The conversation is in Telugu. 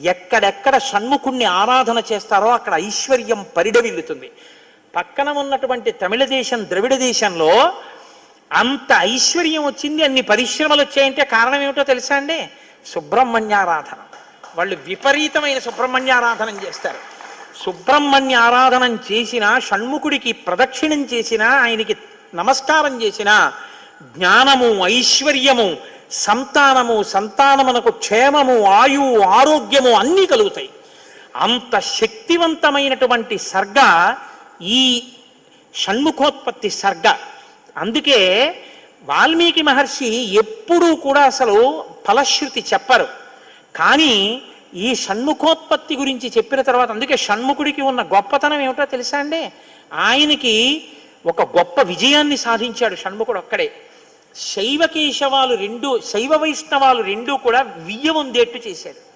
ఎక్కడెక్కడ షణ్ముఖుణ్ణి ఆరాధన చేస్తారో అక్కడ ఐశ్వర్యం పరిడవిల్లుతుంది. పక్కన ఉన్నటువంటి తమిళ దేశం, ద్రవిడ దేశంలో అంత ఐశ్వర్యం వచ్చింది, అన్ని పరిశ్రమలు వచ్చాయంటే కారణం ఏమిటో తెలుసా అండి? సుబ్రహ్మణ్యారాధన. వాళ్ళు విపరీతమైన సుబ్రహ్మణ్యారాధన చేస్తారు. సుబ్రహ్మణ్య ఆరాధనం చేసినా, షణ్ముఖుడికి ప్రదక్షిణం చేసినా, ఆయనకి నమస్కారం చేసినా జ్ఞానము, ఐశ్వర్యము, సంతానము, సంతానమునకు క్షేమము, ఆయువు, ఆరోగ్యము అన్నీ కలుగుతాయి. అంత శక్తివంతమైనటువంటి సర్గ ఈ షణ్ముఖోత్పత్తి సర్గ. అందుకే వాల్మీకి మహర్షి ఎప్పుడూ కూడా అసలు ఫలశ్రుతి చెప్పరు. కానీ ఈ షణ్ముఖోత్పత్తి గురించి చెప్పిన తర్వాత, అందుకే షణ్ముఖుడికి ఉన్న గొప్పతనం ఏమిటో తెలుసా అండి? ఆయనకి ఒక గొప్ప విజయాన్ని సాధించాడు షణ్ముఖుడు ఒక్కడే. శైవ కేశవాలు రెండు, శైవ వైష్ణవాలు రెండూ కూడా వియ్య ఉందేట్టు చేశాడు.